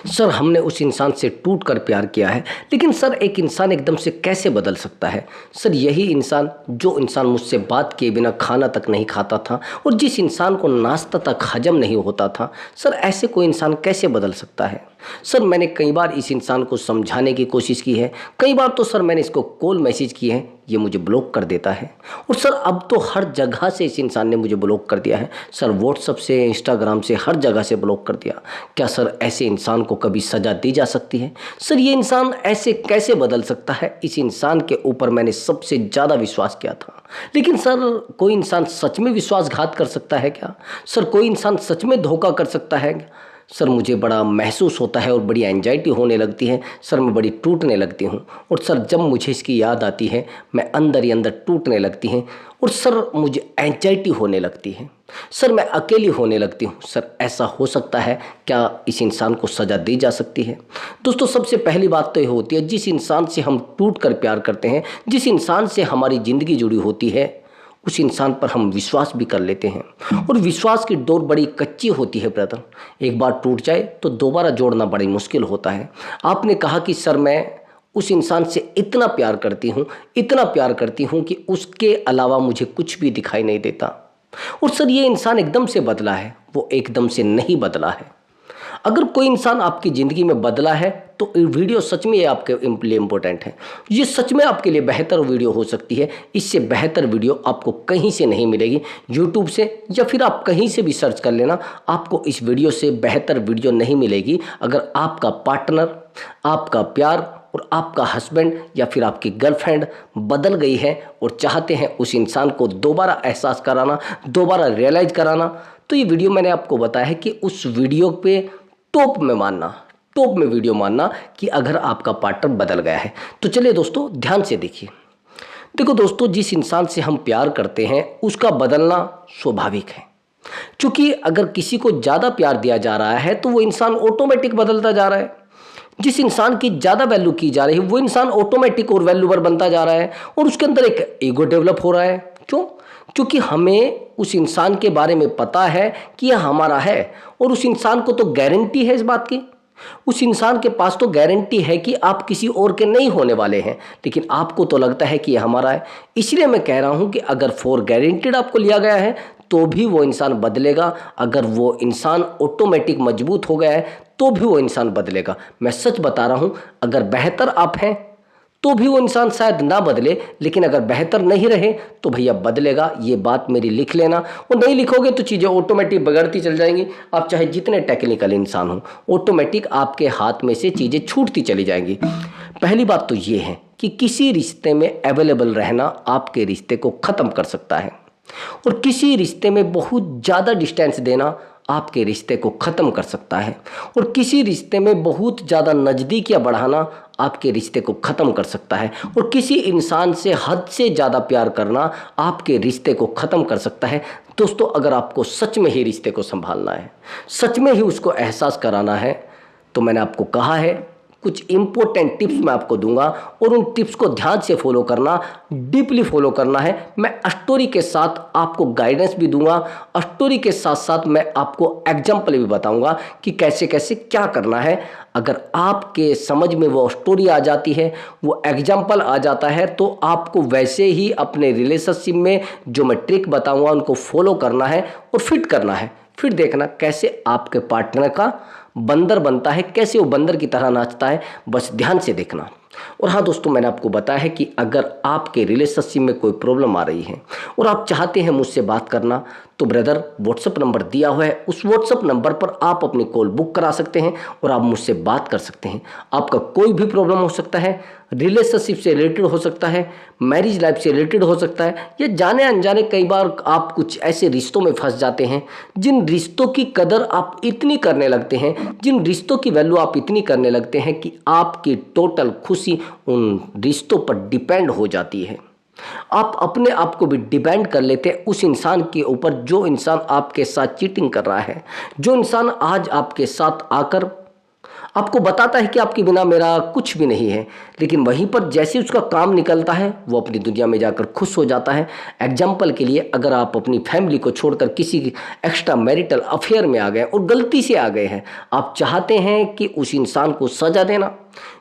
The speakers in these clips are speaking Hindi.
सर हमने उस इंसान से टूट कर प्यार किया है, लेकिन सर एक इंसान एकदम से कैसे बदल सकता है? सर यही इंसान जो इंसान मुझसे बात किए बिना खाना तक नहीं खाता था और जिस इंसान को नाश्ता तक हजम नहीं होता था, सर ऐसे कोई इंसान कैसे बदल सकता है? सर मैंने कई बार इस इंसान को समझाने की कोशिश की है, कई बार तो सर मैंने इसको कॉल मैसेज किए हैं, ये मुझे ब्लॉक कर देता है। और सर अब तो हर जगह से इस इंसान ने मुझे ब्लॉक कर दिया है। सर व्हाट्सएप से, इंस्टाग्राम से, हर जगह से ब्लॉक कर दिया। क्या सर ऐसे इंसान को कभी सज़ा दी जा सकती है? सर ये इंसान ऐसे कैसे बदल सकता है? इस इंसान के ऊपर मैंने सबसे ज़्यादा विश्वास किया था, लेकिन सर कोई इंसान सच में विश्वासघात कर सकता है क्या? सर कोई इंसान सच में धोखा कर सकता है क्या? सर मुझे बड़ा महसूस होता है और बड़ी एंजाइटी होने लगती है। सर मैं बड़ी टूटने लगती हूँ और सर जब मुझे इसकी याद आती है मैं अंदर ही अंदर टूटने लगती हैं और सर मुझे एंजाइटी होने लगती है। सर मैं अकेली होने लगती हूँ। सर ऐसा हो सकता है क्या? इस इंसान को सज़ा दी जा सकती है? दोस्तों सबसे पहली बात तो ये होती है, जिस इंसान से हम टूट कर प्यार करते हैं, जिस इंसान से हमारी ज़िंदगी जुड़ी होती है, उस इंसान पर हम विश्वास भी कर लेते हैं और विश्वास की डोर बड़ी कच्ची होती है ब्रदर। एक बार टूट जाए तो दोबारा जोड़ना बड़ी मुश्किल होता है। आपने कहा कि सर मैं उस इंसान से इतना प्यार करती हूँ, इतना प्यार करती हूँ कि उसके अलावा मुझे कुछ भी दिखाई नहीं देता। और सर ये इंसान एकदम से बदला है, वो एकदम से नहीं बदला है। अगर कोई इंसान आपकी ज़िंदगी में बदला है तो वीडियो सच में ये आपके लिए इम्पोर्टेंट है। ये सच में आपके लिए बेहतर वीडियो हो सकती है। इससे बेहतर वीडियो आपको कहीं से नहीं मिलेगी, यूट्यूब से या फिर आप कहीं से भी सर्च कर लेना, आपको इस वीडियो से बेहतर वीडियो नहीं मिलेगी। अगर आपका पार्टनर, आपका प्यार और आपका हस्बैंड या फिर आपकी गर्लफ्रेंड बदल गई है और चाहते हैं उस इंसान को दोबारा एहसास कराना, दोबारा रियलाइज़ कराना, तो ये वीडियो मैंने आपको बताया है कि उस वीडियो पे टॉप में वीडियो मानना कि अगर आपका पार्टनर बदल गया है। तो चलिए दोस्तों ध्यान से देखिए। देखो दोस्तों, जिस इंसान से हम प्यार करते हैं उसका बदलना स्वाभाविक है, क्योंकि अगर किसी को ज़्यादा प्यार दिया जा रहा है तो वो इंसान ऑटोमेटिक बदलता जा रहा है। जिस इंसान की ज़्यादा वैल्यू की जा रही है वो इंसान ऑटोमेटिक और वैल्यूबल बनता जा रहा है और उसके अंदर एक ईगो डेवलप हो रहा है। क्यों? क्योंकि हमें उस इंसान के बारे में पता है कि यह हमारा है और उस इंसान को तो गारंटी है इस बात की, उस इंसान के पास तो गारंटी है कि आप किसी और के नहीं होने वाले हैं, लेकिन आपको तो लगता है कि यह हमारा है। इसलिए मैं कह रहा हूं कि अगर फॉर गारंटीड आपको लिया गया है तो भी वो इंसान बदलेगा। अगर वो इंसान ऑटोमेटिक मजबूत हो गया है तो भी वो इंसान बदलेगा। मैं सच बता रहा हूं, अगर बेहतर आप हैं तो भी वो इंसान शायद ना बदले, लेकिन अगर बेहतर नहीं रहे तो भैया बदलेगा। ये बात मेरी लिख लेना, और नहीं लिखोगे तो चीज़ें ऑटोमेटिक बिगड़ती चल जाएंगी। आप चाहे जितने टेक्निकल इंसान हो, ऑटोमेटिक आपके हाथ में से चीज़ें छूटती चली जाएंगी। पहली बात तो ये है कि किसी रिश्ते में अवेलेबल रहना आपके रिश्ते को ख़त्म कर सकता है और किसी रिश्ते में बहुत ज़्यादा डिस्टेंस देना आपके रिश्ते को ख़त्म कर सकता है और किसी रिश्ते में बहुत ज़्यादा नज़दीकियाँ बढ़ाना आपके रिश्ते को ख़त्म कर सकता है और किसी इंसान से हद से ज़्यादा प्यार करना आपके रिश्ते को ख़त्म कर सकता है। दोस्तों अगर आपको सच में ही रिश्ते को संभालना है, सच में ही उसको एहसास कराना है, तो मैंने आपको कहा है कुछ इंपॉर्टेंट टिप्स मैं आपको दूंगा और उन टिप्स को ध्यान से फॉलो करना, डीपली फॉलो करना है। मैं स्टोरी के साथ आपको गाइडेंस भी दूंगा, स्टोरी के साथ साथ मैं आपको एग्जाम्पल भी बताऊंगा कि कैसे कैसे क्या करना है। अगर आपके समझ में वो स्टोरी आ जाती है, वो एग्जाम्पल आ जाता है, तो आपको वैसे ही अपने रिलेशनशिप में जो मैं ट्रिक बताऊंगा उनको फॉलो करना है और फिट करना है। फिर देखना कैसे आपके पार्टनर का बंदर बनता है, कैसे वो बंदर की तरह नाचता है, बस ध्यान से देखना। और हाँ दोस्तों, मैंने आपको बताया है कि अगर आपके रिलेशनशिप में कोई प्रॉब्लम आ रही है और आप चाहते हैं मुझसे बात करना, तो ब्रदर व्हाट्सअप नंबर दिया हुआ है, उस व्हाट्सअप नंबर पर आप अपनी कॉल बुक करा सकते हैं और आप मुझसे बात कर सकते हैं। आपका कोई भी प्रॉब्लम हो सकता है, रिलेशनशिप से रिलेटेड हो सकता है, मैरिज लाइफ से रिलेटेड हो सकता है, या जाने अनजाने कई बार आप कुछ ऐसे रिश्तों में फंस जाते हैं जिन रिश्तों की कदर आप इतनी करने लगते हैं, जिन रिश्तों की वैल्यू आप इतनी करने लगते हैं कि आपकी टोटल खुशी उन रिश्तों पर डिपेंड हो जाती है। आप अपने आप को भी डिपेंड कर लेते हैं उस इंसान के ऊपर जो इंसान आपके साथ चीटिंग कर रहा है, जो इंसान आज आपके साथ आकर आपको बताता है कि आपके बिना मेरा कुछ भी नहीं है, लेकिन वहीं पर जैसे उसका काम निकलता है वो अपनी दुनिया में जाकर खुश हो जाता है। एग्जाम्पल के लिए, अगर आप अपनी फैमिली को छोड़कर किसी एक्स्ट्रा मैरिटल अफेयर में आ गए और गलती से आ गए हैं, आप चाहते हैं कि उस इंसान को सज़ा देना,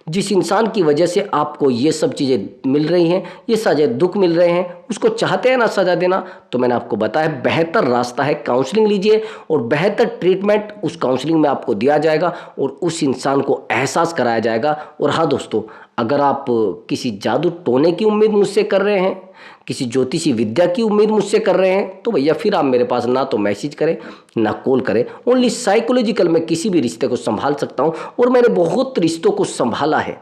जिस इंसान की वजह से आपको ये सब चीज़ें मिल रही हैं, ये सजा दुख मिल रहे हैं, उसको चाहते हैं ना सज़ा देना। तो मैंने आपको बताया बेहतर रास्ता है काउंसलिंग लीजिए और बेहतर ट्रीटमेंट उस काउंसलिंग में आपको दिया जाएगा और उस इंसान को एहसास कराया जाएगा। और हाँ दोस्तों, अगर आप किसी जादू टोने की उम्मीद मुझसे कर रहे हैं, किसी ज्योतिषी विद्या की उम्मीद मुझसे कर रहे हैं, तो भैया फिर आप मेरे पास ना तो मैसेज करें ना कॉल करें। ओनली साइकोलॉजिकल मैं किसी भी रिश्ते को संभाल सकता हूं और मैंने बहुत रिश्तों को संभाला है,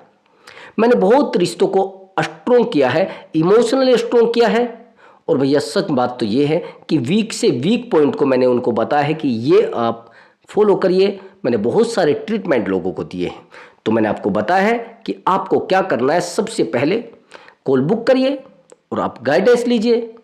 मैंने बहुत रिश्तों को स्ट्रोंग किया है, इमोशनली स्ट्रोंग किया है। और भैया सच बात तो ये है कि वीक से वीक पॉइंट को मैंने उनको बताया है कि ये आप फॉलो करिए। मैंने बहुत सारे ट्रीटमेंट लोगों को दिए हैं। तो मैंने आपको बताया है कि आपको क्या करना है। सबसे पहले कॉल बुक करिए और आप गाइडेंस लीजिए।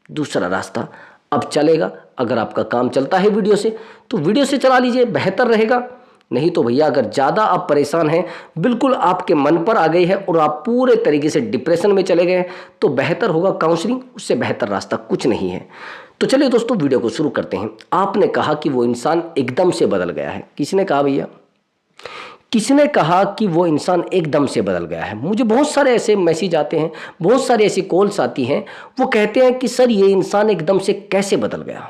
दूसरा रास्ता अब चलेगा, अगर आपका काम चलता है वीडियो से तो वीडियो से चला लीजिए, बेहतर रहेगा। नहीं तो भैया अगर ज़्यादा आप परेशान हैं, बिल्कुल आपके मन पर आ गई है और आप पूरे तरीके से डिप्रेशन में चले गए हैं, तो बेहतर होगा काउंसलिंग, उससे बेहतर रास्ता कुछ नहीं है। तो चलिए दोस्तों वीडियो को शुरू करते हैं। आपने कहा कि वो इंसान एकदम से बदल गया है। किसने कहा भैया? किसने कहा कि वो इंसान एकदम से बदल गया है? मुझे बहुत सारे ऐसे मैसेज आते हैं, बहुत सारी ऐसी कॉल्स आती हैं, वो कहते हैं कि सर ये इंसान एकदम से कैसे बदल गया,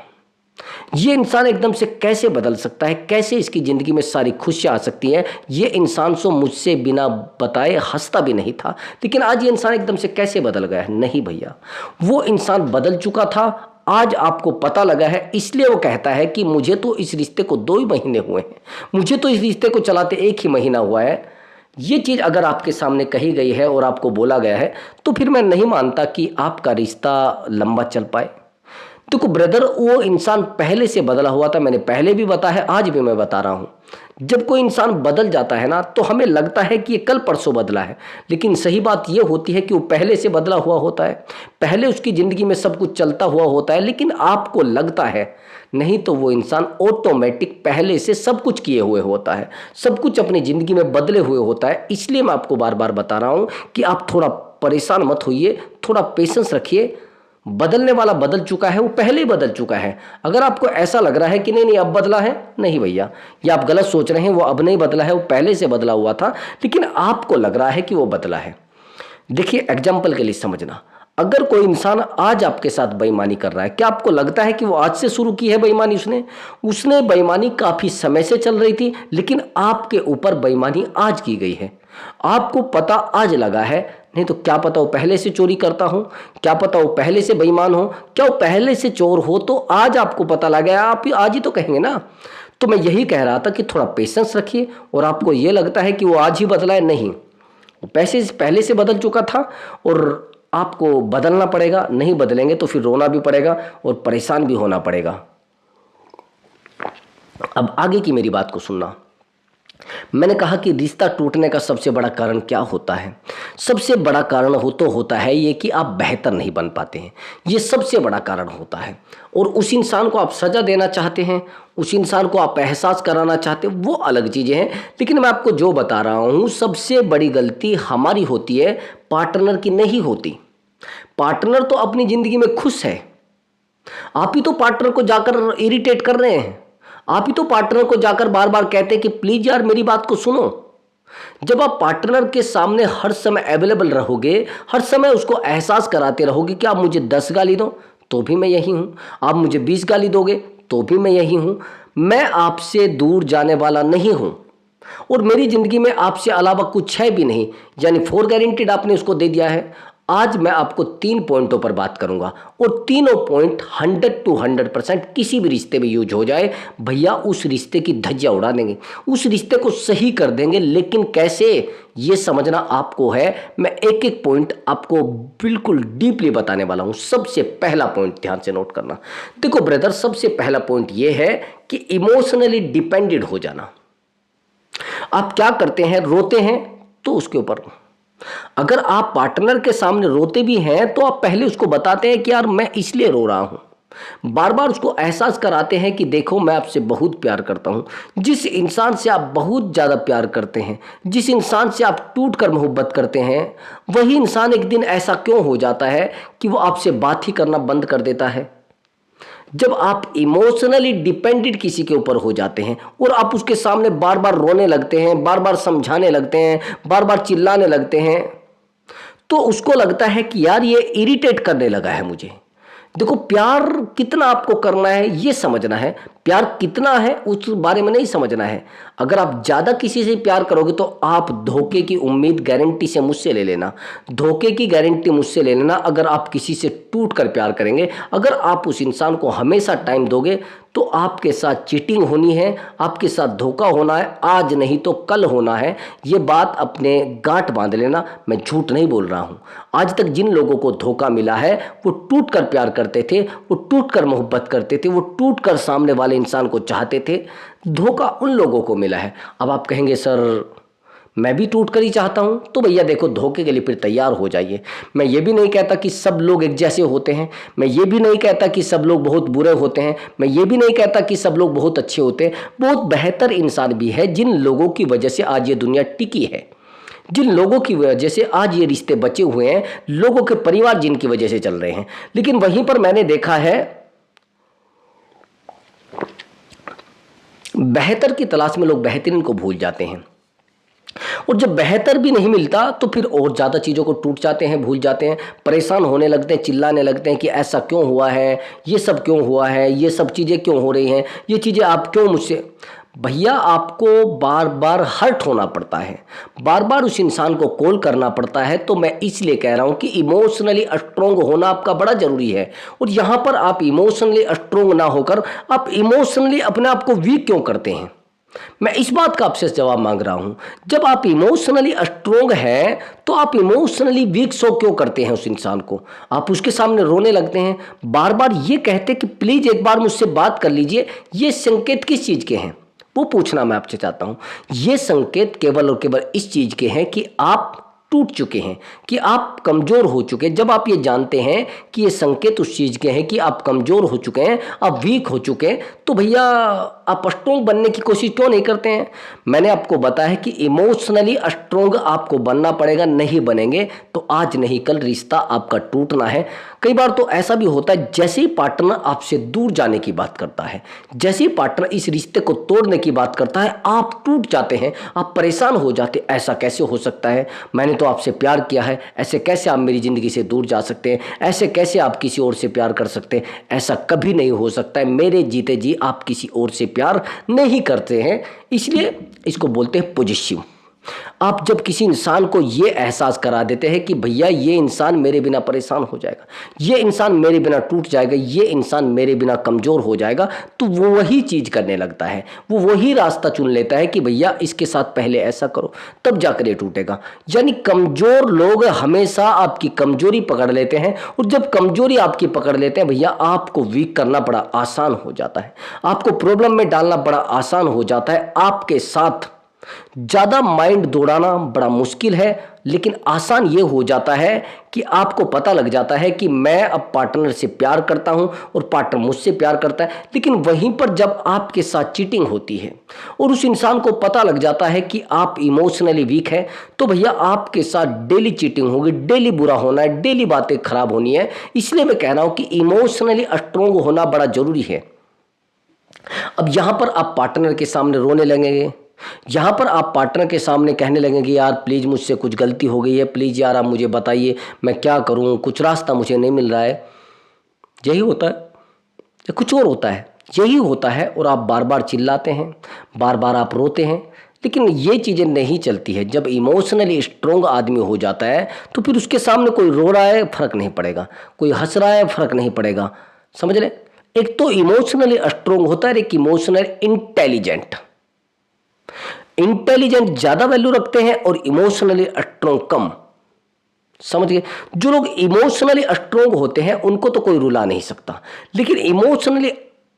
ये इंसान एकदम से कैसे बदल सकता है, कैसे इसकी ज़िंदगी में सारी खुशियाँ आ सकती हैं। ये इंसान सो मुझसे बिना बताए हंसता भी नहीं था, लेकिन आज ये इंसान एकदम से कैसे बदल गया है? नहीं भैया, वो इंसान बदल चुका था, आज आपको पता लगा है, इसलिए वो कहता है कि मुझे तो इस रिश्ते को 2 ही महीने हुए हैं, मुझे तो इस रिश्ते को चलाते 1 ही महीना हुआ है। ये चीज़ अगर आपके सामने कही गई है और आपको बोला गया है, तो फिर मैं नहीं मानता कि आपका रिश्ता लंबा चल पाए। देखो ब्रदर, वो इंसान पहले से बदला हुआ था, मैंने पहले भी बताया है, आज भी मैं बता रहा हूँ। जब कोई इंसान बदल जाता है ना, तो हमें लगता है कि ये कल परसों बदला है, लेकिन सही बात ये होती है कि वो पहले से बदला हुआ होता है, पहले उसकी ज़िंदगी में सब कुछ चलता हुआ होता है, लेकिन आपको लगता है। नहीं तो वो इंसान ऑटोमेटिक पहले से सब कुछ किए हुए होता है, सब कुछ अपनी ज़िंदगी में बदले हुए होता है। इसलिए मैं आपको बार बार बता रहा हूँ कि आप थोड़ा परेशान मत होइए, थोड़ा पेशेंस रखिए। बदलने वाला बदल चुका है, वो पहले ही बदल चुका है। अगर आपको ऐसा लग रहा है कि नहीं अब बदला है, नहीं भैया, ये आप गलत सोच रहे हैं। वो अब नहीं बदला है, वो पहले से बदला हुआ था, लेकिन आपको लग रहा है कि वो बदला है। देखिए एग्जाम्पल के लिए समझना, अगर कोई इंसान आज आपके साथ बेईमानी कर रहा है, क्या आपको लगता है कि वो आज से शुरू की है बेईमानी? उसने बेईमानी काफ़ी समय से चल रही थी, लेकिन आपके ऊपर बेईमानी आज की गई है, आपको पता आज लगा है। नहीं तो क्या पता वो पहले से चोरी करता हो, क्या पता वो पहले से बेईमान हो, क्या वो पहले से चोर हो, तो आज आपको पता लगा, आप आज ही तो कहेंगे ना। तो मैं यही कह रहा था कि थोड़ा पेशेंस रखिए। और आपको ये लगता है कि वो आज ही बदला है, नहीं, वो पहले से बदल चुका था और आपको बदलना पड़ेगा। नहीं बदलेंगे तो फिर रोना भी पड़ेगा और परेशान भी होना पड़ेगा। अब आगे की मेरी बात को सुनना। मैंने कहा कि रिश्ता टूटने का सबसे बड़ा कारण क्या होता है? सबसे बड़ा कारण होता है ये कि आप बेहतर नहीं बन पाते हैं, ये सबसे बड़ा कारण होता है। और उस इंसान को आप सज़ा देना चाहते हैं, उस इंसान को आप एहसास कराना चाहते हैं, वो अलग चीज़ें हैं। लेकिन मैं आपको जो बता रहा हूँ, सबसे बड़ी गलती हमारी होती है, पार्टनर की नहीं होती। पार्टनर तो अपनी ज़िंदगी में खुश है, आप ही तो पार्टनर को जाकर इरिटेट कर रहे हैं, आप ही तो पार्टनर को जाकर बार बार कहते हैं कि प्लीज यार मेरी बात को सुनो। जब आप पार्टनर के सामने हर समय अवेलेबल रहोगे, हर समय उसको एहसास कराते रहोगे कि आप मुझे 10 गाली दो तो भी मैं यही हूँ, आप मुझे 20 गाली दोगे तो भी मैं यही हूँ, मैं आपसे दूर जाने वाला नहीं हूँ और मेरी ज़िंदगी में आपसे अलावा कुछ है भी नहीं, यानी फॉर गारंटेड आपने उसको दे दिया है। आज मैं आपको 3 पॉइंटों पर बात करूंगा और तीनों पॉइंट 100 to 100% किसी भी रिश्ते में यूज हो जाए, भैया उस रिश्ते की धज्जियां उड़ा देंगे, उस रिश्ते को सही कर देंगे। लेकिन कैसे, ये समझना आपको है। मैं एक एक पॉइंट आपको बिल्कुल डीपली बताने वाला हूं। सबसे पहला पॉइंट ध्यान से नोट करना। देखो ब्रदर, सबसे पहला पॉइंट यह है कि इमोशनली डिपेंडेंट हो जाना। आप क्या करते हैं, रोते हैं तो उसके ऊपर, अगर आप पार्टनर के सामने रोते भी हैं तो आप पहले उसको बताते हैं कि यार मैं इसलिए रो रहा हूं, बार बार उसको एहसास कराते हैं कि देखो मैं आपसे बहुत प्यार करता हूँ। जिस इंसान से आप बहुत ज़्यादा प्यार करते हैं, जिस इंसान से आप टूट कर मोहब्बत करते हैं, वही इंसान एक दिन ऐसा क्यों हो जाता है कि वो आपसे बात ही करना बंद कर देता है। जब आप इमोशनली डिपेंडेंट किसी के ऊपर हो जाते हैं और आप उसके सामने बार बार रोने लगते हैं, बार बार समझाने लगते हैं, बार बार चिल्लाने लगते हैं, तो उसको लगता है कि यार ये इरिटेट करने लगा है मुझे। देखो, प्यार कितना आपको करना है ये समझना है, प्यार कितना है उस बारे में नहीं समझना है। अगर आप ज़्यादा किसी से प्यार करोगे तो आप धोखे की उम्मीद गारंटी से मुझसे ले लेना, धोखे की गारंटी मुझसे ले लेना। अगर आप किसी से टूट कर प्यार करेंगे, अगर आप उस इंसान को हमेशा टाइम दोगे, तो आपके साथ चीटिंग होनी है, आपके साथ धोखा होना है, आज नहीं तो कल होना है। ये बात अपने गांठ बांध लेना, मैं झूठ नहीं बोल रहा हूँ। आज तक जिन लोगों को धोखा मिला है वो टूट कर प्यार करते थे, वो टूट कर मोहब्बत करते थे, वो टूट कर सामने वाले इंसान को चाहते थे। धोखा उन लोगों को मिला है। अब आप कहेंगे सर मैं भी टूट कर ही चाहता हूँ, तो भैया देखो धोखे के लिए फिर तैयार हो जाइए। मैं ये भी नहीं कहता कि सब लोग एक जैसे होते हैं, मैं ये भी नहीं कहता कि सब लोग बहुत बुरे होते हैं, मैं ये भी नहीं कहता कि सब लोग बहुत अच्छे होते हैं। बहुत बेहतर इंसान भी है जिन लोगों की वजह से आज ये दुनिया टिकी है, जिन लोगों की वजह से आज ये रिश्ते बचे हुए हैं, लोगों के परिवार जिनकी वजह से चल रहे हैं। लेकिन वहीं पर मैंने देखा है बेहतर की तलाश में लोग बेहतरीन को भूल जाते हैं, और जब बेहतर भी नहीं मिलता तो फिर और ज़्यादा चीज़ों को टूट जाते हैं, भूल जाते हैं, परेशान होने लगते हैं, चिल्लाने लगते हैं कि ऐसा क्यों हुआ है, ये सब क्यों हुआ है, ये सब चीज़ें क्यों हो रही हैं, ये चीज़ें आप क्यों मुझसे। भैया आपको बार बार हर्ट होना पड़ता है, बार बार उस इंसान को कॉल करना पड़ता है। तो मैं इसलिए कह रहा हूँ कि इमोशनली स्ट्रोंग होना आपका बड़ा ज़रूरी है। और यहाँ पर आप इमोशनली स्ट्रोंग ना होकर आप इमोशनली अपने आप को वीक क्यों करते हैं, मैं इस बात का आपसे जवाब मांग रहा हूं। जब आप इमोशनली स्ट्रोंग हैं तो आप इमोशनली वीक शो क्यों करते हैं उस इंसान को। आप उसके सामने रोने लगते हैं, बार बार ये कहते कि प्लीज एक बार मुझसे बात कर लीजिए। ये संकेत किस चीज के हैं वो पूछना मैं आपसे चाहता हूं। ये संकेत केवल और केवल इस चीज के हैं कि आप टूट चुके हैं, कि आप कमज़ोर हो चुके हैं। जब आप ये जानते हैं कि ये संकेत उस चीज़ के हैं कि आप कमज़ोर हो चुके हैं, आप वीक हो चुके हैं, तो भैया आप स्ट्रोंग बनने की कोशिश क्यों नहीं करते हैं। मैंने आपको बताया है कि इमोशनली स्ट्रोंग आपको बनना पड़ेगा, नहीं बनेंगे तो आज नहीं कल रिश्ता आपका टूटना है। कई बार तो ऐसा भी होता है जैसे ही पार्टनर आपसे दूर जाने की बात करता है, जैसे ही पार्टनर इस रिश्ते को तोड़ने की बात करता है, आप टूट जाते हैं, आप परेशान हो जाते हैं। ऐसा कैसे हो सकता है, मैंने तो आपसे प्यार किया है, ऐसे कैसे आप मेरी ज़िंदगी से दूर जा सकते हैं, ऐसे कैसे आप किसी और से प्यार कर सकते हैं, ऐसा कभी नहीं हो सकता है। मेरे जीते जी आप किसी और से प्यार नहीं करते हैं, इसलिए इसको बोलते हैं पॉजिटिव। आप जब किसी इंसान को ये एहसास करा देते हैं कि भैया ये इंसान मेरे बिना परेशान हो जाएगा, ये इंसान मेरे बिना टूट जाएगा, ये इंसान मेरे बिना कमज़ोर हो जाएगा, तो वो वही चीज़ करने लगता है, वो वही रास्ता चुन लेता है कि भैया इसके साथ पहले ऐसा करो तब जाकर ये टूटेगा। यानी कमज़ोर लोग हमेशा आपकी कमज़ोरी पकड़ लेते हैं, और जब कमज़ोरी आपकी पकड़ लेते हैं भैया आपको वीक करना बड़ा आसान हो जाता है, आपको प्रॉब्लम में डालना बड़ा आसान हो जाता है। आपके साथ ज़्यादा माइंड दौड़ाना बड़ा मुश्किल है, लेकिन आसान ये हो जाता है कि आपको पता लग जाता है कि मैं अब पार्टनर से प्यार करता हूं और पार्टनर मुझसे प्यार करता है। लेकिन वहीं पर जब आपके साथ चीटिंग होती है और उस इंसान को पता लग जाता है कि आप इमोशनली वीक हैं, तो भैया आपके साथ डेली चीटिंग होगी, डेली बुरा होना है, डेली बातें खराब होनी है। इसलिए मैं कह रहा हूं कि इमोशनली स्ट्रोंग होना बड़ा जरूरी है। अब यहां पर आप पार्टनर के सामने रोने लगेंगे, यहाँ पर आप पार्टनर के सामने कहने लगेंगे यार प्लीज़ मुझसे कुछ गलती हो गई है, प्लीज़ यार आप मुझे बताइए मैं क्या करूँ, कुछ रास्ता मुझे नहीं मिल रहा है। यही होता है या कुछ और होता है? यही होता है। और आप बार बार चिल्लाते हैं, बार बार आप रोते हैं, लेकिन ये चीज़ें नहीं चलती है। जब इमोशनली स्ट्रोंग आदमी हो जाता है तो फिर उसके सामने कोई रो रहा है फ़र्क नहीं पड़ेगा, कोई हंस रहा है फ़र्क नहीं पड़ेगा। समझ रहे? एक तो इमोशनली स्ट्रोंग होता है, एक इमोशनल इंटेलिजेंट। इंटेलिजेंट ज्यादा वैल्यू रखते हैं और इमोशनली स्ट्रोंग कम। समझ गए? जो लोग इमोशनली स्ट्रोंग होते हैं उनको तो कोई रुला नहीं सकता, लेकिन इमोशनली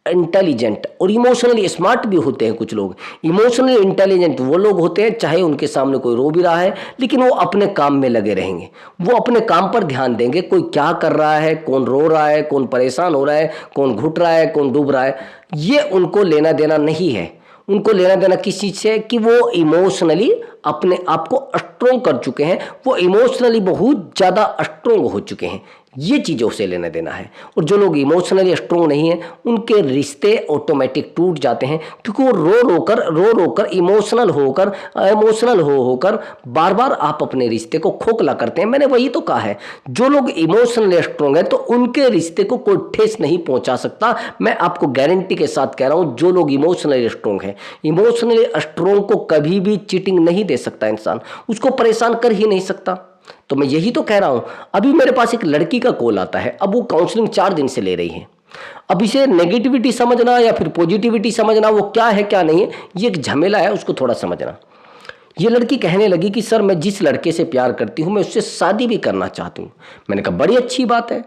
इंटेलिजेंट और इमोशनली स्मार्ट भी होते हैं कुछ लोग। इमोशनली इंटेलिजेंट वो लोग होते हैं, चाहे उनके सामने कोई रो भी रहा है लेकिन वो अपने काम में लगे रहेंगे, वो अपने काम पर ध्यान देंगे, कोई क्या कर रहा है, कौन रो रहा है, कौन परेशान हो रहा है, कौन घुट रहा है, कौन डूब रहा है, ये उनको लेना देना नहीं है। उनको लेना देना किस चीज़ से, कि वो इमोशनली अपने आप को स्ट्रोंग कर चुके हैं, वो इमोशनली बहुत ज़्यादा स्ट्रोंग हो चुके हैं, ये चीज़ों से लेना देना है। और जो लोग इमोशनली स्ट्रोंग नहीं हैं उनके रिश्ते ऑटोमेटिक टूट जाते हैं, क्योंकि वो रो रो कर इमोशनल होकर बार बार आप अपने रिश्ते को खोखला करते हैं। मैंने वही तो कहा है, जो लोग इमोशनली स्ट्रोंग है तो उनके रिश्ते को कोई ठेस नहीं पहुंचा सकता। मैं आपको गारंटी के साथ कह रहा हूं, जो लोग इमोशनली स्ट्रोंग है, इमोशनली स्ट्रोंग को कभी भी चीटिंग नहीं दे सकता इंसान, उसको परेशान कर ही नहीं सकता। तो मैं यही तो कह रहा हूं। अभी मेरे पास एक लड़की का कॉल आता है, अब वो काउंसलिंग 4 दिन से ले रही है। अब इसे नेगेटिविटी समझना या फिर पॉजिटिविटी समझना, वो क्या है क्या नहीं है, ये एक झमेला है, उसको थोड़ा समझना। ये लड़की कहने लगी कि सर मैं जिस लड़के से प्यार करती हूँ मैं उससे शादी भी करना चाहती हूँ। मैंने कहा बड़ी अच्छी बात है,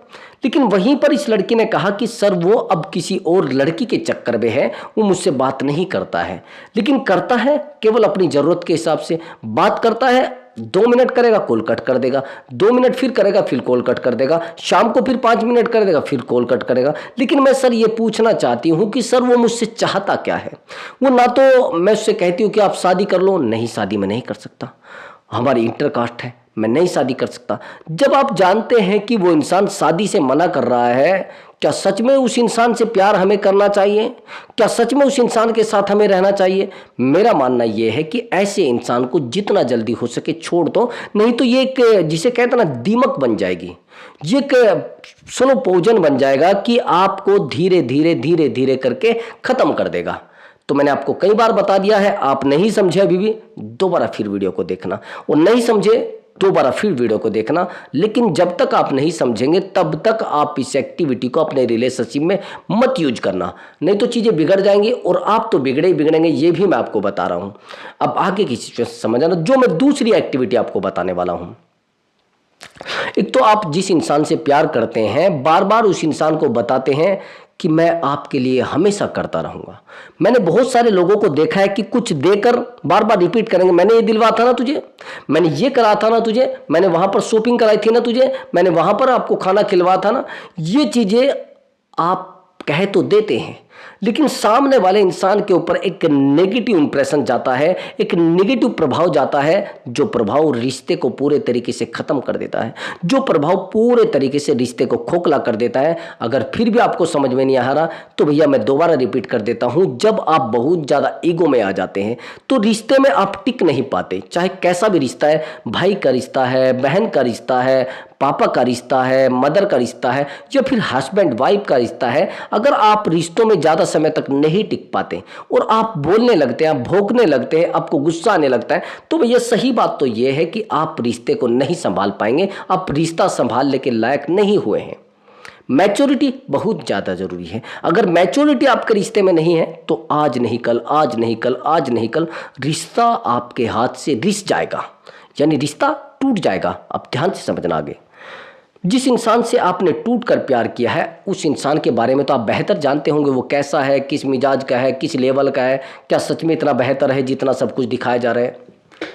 लेकिन वहीं पर इस लड़की ने कहा कि सर वो अब किसी और लड़की के चक्कर में है, वो मुझसे बात नहीं करता है, लेकिन करता है केवल अपनी ज़रूरत के हिसाब से। बात करता है, 2 मिनट करेगा कॉल कट कर देगा, 2 मिनट फिर करेगा फिर कॉल कट कर देगा, शाम को फिर 5 मिनट कर देगा फिर कॉल कट करेगा। लेकिन मैं सर ये पूछना चाहती हूँ कि सर वो मुझसे चाहता क्या है। वो ना तो मैं उससे कहती हूँ कि आप शादी कर लो, नहीं शादी मैं नहीं कर सकता, हमारी इंटरकास्ट है, मैं नहीं शादी कर सकता। जब आप जानते हैं कि वो इंसान शादी से मना कर रहा है, क्या सच में उस इंसान से प्यार हमें करना चाहिए? क्या सच में उस इंसान के साथ हमें रहना चाहिए? मेरा मानना यह है कि ऐसे इंसान को जितना जल्दी हो सके छोड़ दो, नहीं तो ये एक जिसे कहते हैं ना दीमक बन जाएगी, ये एक स्लो पॉइजन बन जाएगा कि आपको धीरे धीरे करके खत्म कर देगा। तो मैंने आपको कई बार बता दिया है, आप नहीं समझे अभी भी दोबारा फिर वीडियो को देखना, और नहीं समझे दोबारा फिर वीडियो को देखना। लेकिन जब तक आप नहीं समझेंगे तब तक आप इस एक्टिविटी को अपने रिलेशनशिप में मत यूज करना, नहीं तो चीज़ें बिगड़ जाएंगी और आप तो बिगड़े ही बिगड़ेंगे, ये भी मैं आपको बता रहा हूँ। अब आगे की सिचुएशन समझना, जो मैं दूसरी एक्टिविटी आपको बताने वाला हूँ। एक तो आप जिस इंसान से प्यार करते हैं बार बार उस इंसान को बताते हैं कि मैं आपके लिए हमेशा करता रहूंगा। मैंने बहुत सारे लोगों को देखा है कि कुछ देकर बार बार रिपीट करेंगे, मैंने ये दिलवा था ना तुझे, मैंने ये करा था ना तुझे, मैंने वहां पर शॉपिंग कराई थी ना तुझे, मैंने वहां पर आपको खाना खिलवा था ना। ये चीजें आप कह तो देते हैं, लेकिन सामने वाले इंसान के ऊपर एक नेगेटिव इंप्रेशन जाता है, एक नेगेटिव प्रभाव जाता है, जो प्रभाव रिश्ते को पूरे तरीके से खत्म कर देता है, जो प्रभाव पूरे तरीके से रिश्ते को खोखला कर देता है। अगर फिर भी आपको समझ में नहीं आ रहा तो भैया मैं दोबारा रिपीट कर देता हूं, जब आप बहुत ज़्यादा ईगो में आ जाते हैं तो रिश्ते में आप टिक नहीं पाते। चाहे कैसा भी रिश्ता है, भाई का रिश्ता है, बहन का रिश्ता है, पापा का रिश्ता है, मदर का रिश्ता है, या फिर हस्बैंड वाइफ का रिश्ता है, अगर आप रिश्तों में ज़्यादा समय तक नहीं टिक पाते और आप बोलने लगते हैं, आप भौंकने लगते हैं, आपको गुस्सा आने लगता है, तो भैया सही बात तो ये है कि आप रिश्ते को नहीं संभाल पाएंगे, आप रिश्ता संभालने के लायक नहीं हुए हैं। मैच्योरिटी बहुत ज़्यादा ज़रूरी है। अगर मैच्योरिटी आपके रिश्ते में नहीं है तो आज नहीं कल, आज नहीं कल, आज नहीं कल रिश्ता आपके हाथ से रिस जाएगा, यानी रिश्ता टूट जाएगा। आप ध्यान से समझना आगे। जिस इंसान से आपने टूट कर प्यार किया है उस इंसान के बारे में तो आप बेहतर जानते होंगे, वो कैसा है, किस मिजाज का है, किस लेवल का है, क्या सच में इतना बेहतर है जितना सब कुछ दिखाया जा रहा है,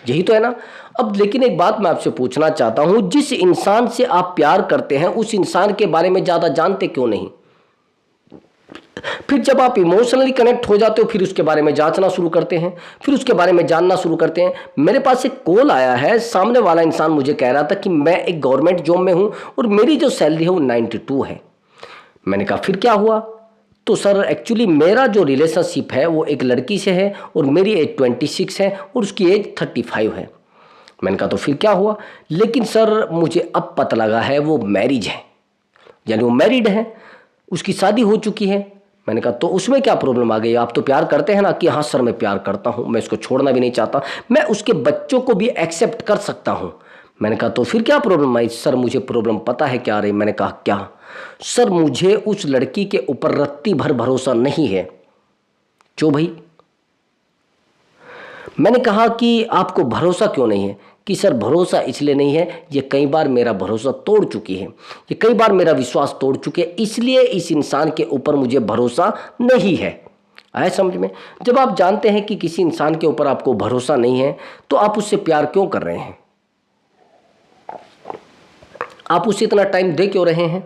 यही तो है ना। अब लेकिन एक बात मैं आपसे पूछना चाहता हूं, जिस इंसान से आप प्यार करते हैं उस इंसान के बारे में ज़्यादा जानते क्यों नहीं? फिर जब आप इमोशनली कनेक्ट हो जाते हो फिर उसके बारे में जांचना शुरू करते हैं, फिर उसके बारे में जानना शुरू करते हैं। मेरे पास एक कॉल आया है, सामने वाला इंसान मुझे कह रहा था कि मैं एक गवर्नमेंट जॉब में हूं और मेरी जो सैलरी है वो 92 है। मैंने कहा फिर क्या हुआ? तो सर एक्चुअली मेरा जो रिलेशनशिप है वो एक लड़की से है और मेरी एज 26 है और उसकी एज 35 है। मैंने कहा तो फिर क्या हुआ? लेकिन सर मुझे अब पता लगा है वो मैरिज है, यानी वो मैरिड है, उसकी शादी हो चुकी है। मैंने कहा तो उसमें क्या प्रॉब्लम आ गई? आप तो प्यार करते हैं ना? कि हाँ सर मैं प्यार करता हूँ, मैं इसको छोड़ना भी नहीं चाहता, मैं उसके बच्चों को भी एक्सेप्ट कर सकता हूँ। मैंने कहा तो फिर क्या प्रॉब्लम आई? सर मुझे प्रॉब्लम पता है क्या आ रही। मैंने कहा क्या? सर मुझे उस लड़की के ऊपर रत्ती भर भरोसा नहीं है। क्यों भाई? मैंने कहा कि आपको भरोसा क्यों नहीं है? कि सर भरोसा इसलिए नहीं है, ये कई बार मेरा भरोसा तोड़ चुकी है, ये कई बार मेरा विश्वास तोड़ चुके हैं, इसलिए इस इंसान के ऊपर मुझे भरोसा नहीं है। आए समझ में? जब आप जानते हैं कि किसी इंसान के ऊपर आपको भरोसा नहीं है तो आप उससे प्यार क्यों कर रहे हैं? आप उसे इतना टाइम दे क्यों रहे हैं?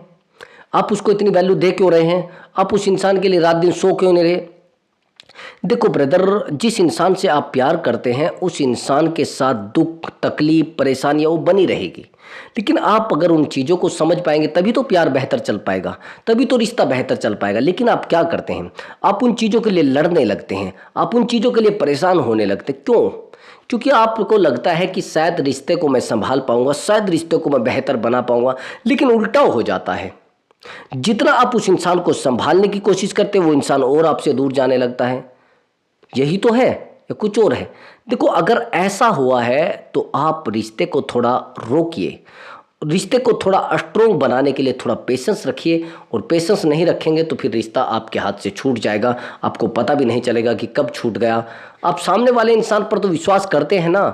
आप उसको इतनी वैल्यू दे क्यों रहे हैं? आप उस इंसान के लिए रात दिन सो क्यों नहीं रहे? देखो ब्रदर, जिस इंसान से आप प्यार करते हैं उस इंसान के साथ दुख तकलीफ परेशानियां वो बनी रहेगी, लेकिन आप अगर उन चीज़ों को समझ पाएंगे तभी तो प्यार बेहतर चल पाएगा, तभी तो रिश्ता बेहतर चल पाएगा। लेकिन आप क्या करते हैं? आप उन चीज़ों के लिए लड़ने लगते हैं, आप उन चीज़ों के लिए परेशान होने लगते हैं। क्यों? क्योंकि आपको लगता है कि शायद रिश्ते को मैं संभाल पाऊंगा, शायद रिश्ते को मैं बेहतर बना पाऊंगा, लेकिन उल्टा हो जाता है। जितना आप उस इंसान को संभालने की कोशिश करते हैं वो इंसान और आपसे दूर जाने लगता है। यही तो है या कुछ और है? देखो, अगर ऐसा हुआ है तो आप रिश्ते को थोड़ा रोकिए, रिश्ते को थोड़ा स्ट्रोंग बनाने के लिए थोड़ा पेशेंस रखिए, और पेशेंस नहीं रखेंगे तो फिर रिश्ता आपके हाथ से छूट जाएगा, आपको पता भी नहीं चलेगा कि कब छूट गया। आप सामने वाले इंसान पर तो विश्वास करते हैं ना,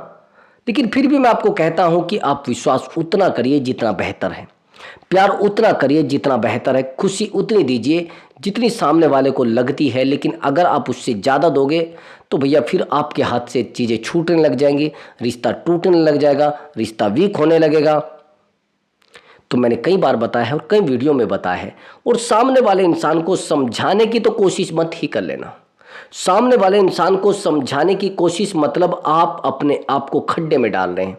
लेकिन फिर भी मैं आपको कहता हूं कि आप विश्वास उतना करिए जितना बेहतर है, प्यार उतना करिए जितना बेहतर है, खुशी उतनी दीजिए जितनी सामने वाले को लगती है। लेकिन अगर आप उससे ज़्यादा दोगे तो भैया फिर आपके हाथ से चीज़ें छूटने लग जाएंगी, रिश्ता टूटने लग जाएगा, रिश्ता वीक होने लगेगा। तो मैंने कई बार बताया है और कई वीडियो में बताया है। और सामने वाले इंसान को समझाने की तो कोशिश मत ही कर लेना। सामने वाले इंसान को समझाने की कोशिश मतलब आप अपने आप को खड्डे में डाल रहे हैं।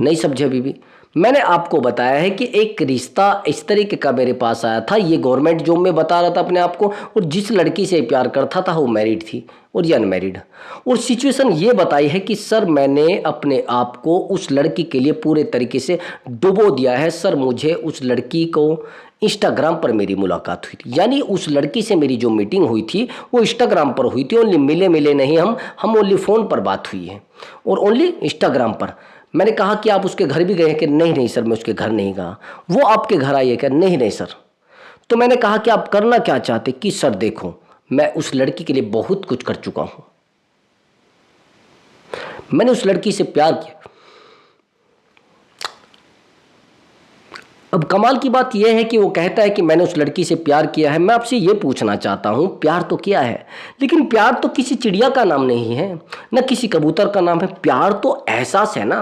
नहीं समझे? अभी भी मैंने आपको बताया है कि एक रिश्ता इस तरीके का मेरे पास आया था, ये गवर्नमेंट जॉब में बता रहा था अपने आप को, और जिस लड़की से प्यार करता था वो मैरिड थी और ये अनमैरिड। और सिचुएशन ये बताई है कि सर मैंने अपने आप को उस लड़की के लिए पूरे तरीके से डुबो दिया है। सर मुझे उस लड़की को इंस्टाग्राम पर मेरी मुलाकात हुई थी, यानी उस लड़की से मेरी जो मीटिंग हुई थी वो इंस्टाग्राम पर हुई थी। ओनली मिले मिले नहीं, हम ओनली फ़ोन पर बात हुई है और ओनली इंस्टाग्राम पर। मैंने कहा कि आप उसके घर भी गए हैं कि नहीं नहीं सर मैं उसके घर नहीं गया। वो आपके घर आई है क्या? नहीं नहीं सर। तो मैंने कहा कि आप करना क्या चाहते? कि सर देखो मैं उस लड़की के लिए बहुत कुछ कर चुका हूं, मैंने उस लड़की से प्यार किया। अब कमाल की बात यह है कि वो कहता है कि मैंने उस लड़की से प्यार किया है। मैं आपसे ये पूछना चाहता हूँ, प्यार तो किया है, लेकिन प्यार तो किसी चिड़िया का नाम नहीं है, न किसी कबूतर का नाम है। प्यार तो एहसास है ना।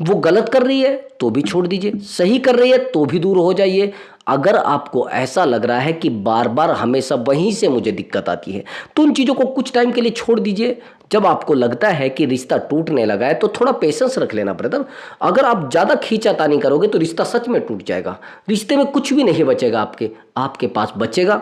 वो गलत कर रही है तो भी छोड़ दीजिए, सही कर रही है तो भी दूर हो जाइए। अगर आपको ऐसा लग रहा है कि बार बार हमेशा वहीं से मुझे दिक्कत आती है तो उन चीज़ों को कुछ टाइम के लिए छोड़ दीजिए। जब आपको लगता है कि रिश्ता टूटने लगा है तो थोड़ा पेशेंस रख लेना ब्रदर। अगर आप ज़्यादा खींचातानी करोगे तो रिश्ता सच में टूट जाएगा, रिश्ते में कुछ भी नहीं बचेगा। आपके पास बचेगा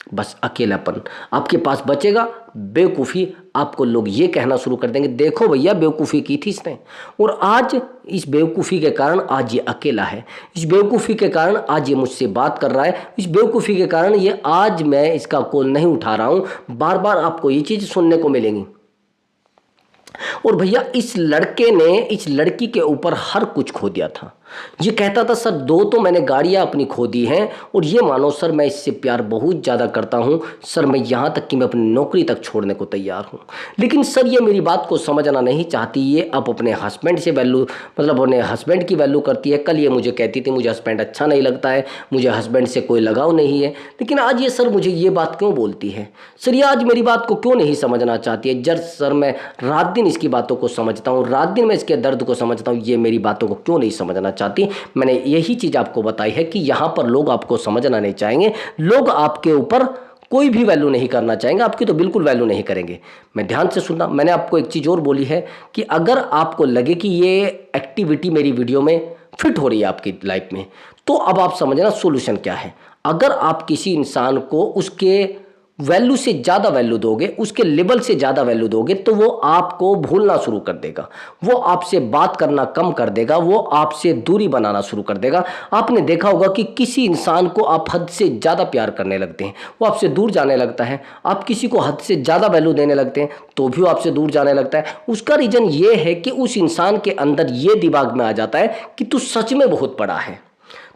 बस अकेलापन, आपके पास बचेगा बेवकूफ़ी। आपको लोग ये कहना शुरू कर देंगे देखो भैया बेवकूफ़ी की थी इसने, और आज इस बेवकूफ़ी के कारण आज ये अकेला है, इस बेवकूफ़ी के कारण आज ये मुझसे बात कर रहा है, इस बेवकूफ़ी के कारण ये आज मैं इसका कॉल नहीं उठा रहा हूँ। बार बार आपको ये चीज़ सुनने को मिलेंगी। और भैया इस लड़के ने इस लड़की के ऊपर हर कुछ खो दिया था। ये कहता था सर 2 तो मैंने गाड़ियाँ अपनी खो दी हैं, और ये मानो सर मैं इससे प्यार बहुत ज़्यादा करता हूँ सर, मैं यहाँ तक कि मैं अपनी नौकरी तक छोड़ने को तैयार हूँ। लेकिन सर ये मेरी बात को समझना नहीं चाहती, ये अब अपने हस्बैंड से वैल्यू मतलब अपने हस्बैंड की वैल्यू करती है। कल ये मुझे कहती थी मुझे हस्बैंड अच्छा नहीं लगता है, मुझे हस्बैंड से कोई लगाव नहीं है, लेकिन आज ये सर मुझे ये बात क्यों बोलती है? सर ये आज मेरी बात को क्यों नहीं समझना चाहती है? जब सर मैं रात दिन इसकी बातों को समझता हूँ, रात दिन मैं इसके दर्द को समझता हूँ, ये मेरी बातों को क्यों नहीं समझना चाहती? मैंने यही चीज़ आपको बताई है कि यहाँ पर लोग आपको समझना नहीं चाहेंगे, लोग आपके ऊपर कोई भी वैल्यू नहीं करना चाहेंगे, आपकी तो बिल्कुल वैल्यू नहीं करेंगे। मैं ध्यान से सुनना, मैंने आपको एक चीज़ और बोली है कि अगर आपको लगे कि ये एक्टिविटी मेरी वीडियो में फिट हो रही है आपकी लाइफ में, तो अब आप समझना सोल्यूशन क्या है। अगर आप किसी इंसान को उसके वैल्यू से ज़्यादा वैल्यू दोगे, उसके लेवल से ज़्यादा वैल्यू दोगे, तो वो आपको भूलना शुरू कर देगा, वो आपसे बात करना कम कर देगा, वो आपसे दूरी बनाना शुरू कर देगा। आपने देखा होगा कि किसी इंसान को आप हद से ज़्यादा प्यार करने लगते हैं वो आपसे दूर जाने लगता है, आप किसी को हद से ज़्यादा वैल्यू देने लगते हैं तो भी वो आपसे दूर जाने लगता है। उसका रीज़न ये है कि उस इंसान के अंदर ये दिमाग में आ जाता है कि तू सच में बहुत बड़ा है,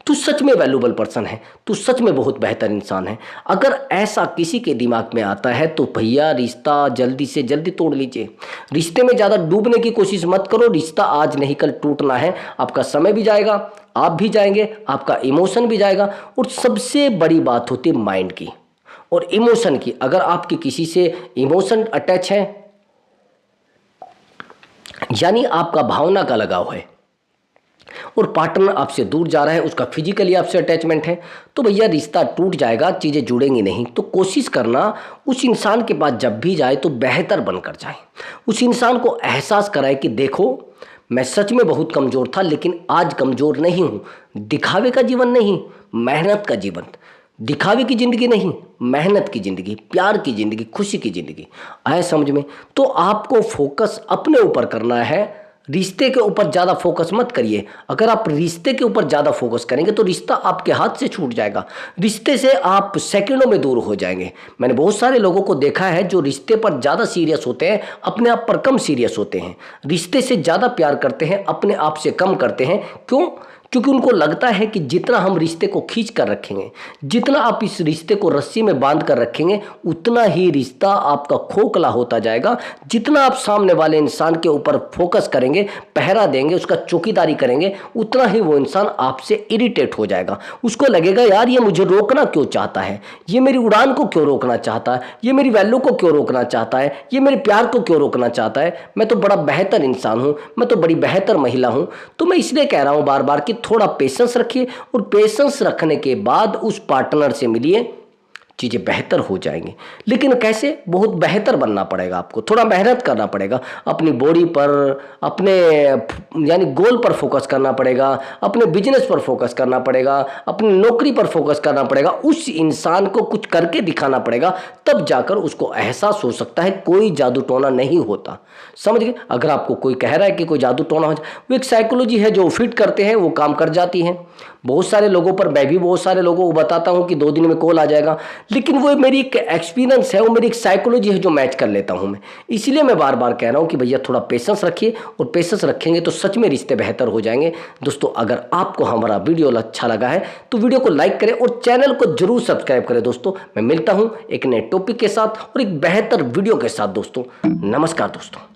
तू सच में वैल्यूबल पर्सन है, तू सच में बहुत बेहतर इंसान है। अगर ऐसा किसी के दिमाग में आता है तो भैया रिश्ता जल्दी से जल्दी तोड़ लीजिए। रिश्ते में ज़्यादा डूबने की कोशिश मत करो। रिश्ता आज नहीं कल टूटना है। आपका समय भी जाएगा, आप भी जाएंगे, आपका इमोशन भी जाएगा। और सबसे बड़ी बात होती है माइंड की और इमोशन की। अगर आपकी किसी से इमोशन अटैच है, यानी आपका भावना का लगाव है, और पार्टनर आपसे दूर जा रहा है, उसका फिजिकली आपसे अटैचमेंट है, तो भैया रिश्ता टूट जाएगा, चीज़ें जुड़ेंगी नहीं। तो कोशिश करना उस इंसान के पास जब भी जाए तो बेहतर बनकर जाए। उस इंसान को एहसास कराए कि देखो मैं सच में बहुत कमज़ोर था, लेकिन आज कमज़ोर नहीं हूँ। दिखावे का जीवन नहीं, मेहनत का जीवन। दिखावे की ज़िंदगी नहीं, मेहनत की ज़िंदगी, प्यार की ज़िंदगी, खुशी की ज़िंदगी। आए समझ में? तो आपको फोकस अपने ऊपर करना है, रिश्ते के ऊपर ज़्यादा फोकस मत करिए। अगर आप रिश्ते के ऊपर ज़्यादा फोकस करेंगे तो रिश्ता आपके हाथ से छूट जाएगा, रिश्ते से आप सेकंडों में दूर हो जाएंगे। मैंने बहुत सारे लोगों को देखा है जो रिश्ते पर ज़्यादा सीरियस होते हैं, अपने आप पर कम सीरियस होते हैं। रिश्ते से ज़्यादा प्यार करते हैं, अपने आप से कम करते हैं। क्यों? क्योंकि उनको लगता है कि जितना हम रिश्ते को खींच कर रखेंगे, जितना आप इस रिश्ते को रस्सी में बांध कर रखेंगे, उतना ही रिश्ता आपका खोखला होता जाएगा। जितना आप सामने वाले इंसान के ऊपर फोकस करेंगे, पहरा देंगे, उसका चौकीदारी करेंगे, उतना ही वो इंसान आपसे इरिटेट हो जाएगा। उसको लगेगा यार ये मुझे रोकना क्यों चाहता है, ये मेरी उड़ान को क्यों रोकना चाहता है, ये मेरी वैल्यू को क्यों रोकना चाहता है, ये मेरे प्यार को क्यों रोकना चाहता है। मैं तो बड़ा बेहतर इंसान हूँ, मैं तो बड़ी बेहतर महिला हूँ। तो मैं इसलिए कह रहा हूँ बार बार कि थोड़ा पेशेंस रखिए, और पेशेंस रखने के बाद उस पार्टनर से मिलिए, चीज़ें बेहतर हो जाएंगी। लेकिन कैसे? बहुत बेहतर बनना पड़ेगा, आपको थोड़ा मेहनत करना पड़ेगा, अपनी बॉडी पर, अपने यानी गोल पर फोकस करना पड़ेगा, अपने बिजनेस पर फोकस करना पड़ेगा, अपनी नौकरी पर फोकस करना पड़ेगा। उस इंसान को कुछ करके दिखाना पड़ेगा, तब जाकर उसको एहसास हो सकता है कोई जादू टोना नहीं होता। समझ गए? अगर आपको कोई कह रहा है कि कोई जादू टोना हो जाए, वो एक साइकोलॉजी है, जो फिट करते हैं वो काम कर जाती है। बहुत सारे लोगों पर, मैं भी बहुत सारे लोगों को बताता हूँ कि 2 दिन में कॉल आ जाएगा, लेकिन वो मेरी एक एक्सपीरियंस है, वो मेरी एक साइकोलॉजी है जो मैच कर लेता हूँ मैं। इसलिए मैं बार बार कह रहा हूँ कि भैया थोड़ा पेशेंस रखिए, और पेशेंस रखेंगे तो सच में रिश्ते बेहतर हो जाएंगे। दोस्तों, अगर आपको हमारा वीडियो अच्छा लगा है तो वीडियो को लाइक करें और चैनल को जरूर सब्सक्राइब करें। दोस्तों, मैं मिलता हूँ एक नए टॉपिक के साथ और एक बेहतर वीडियो के साथ। दोस्तों, नमस्कार दोस्तों।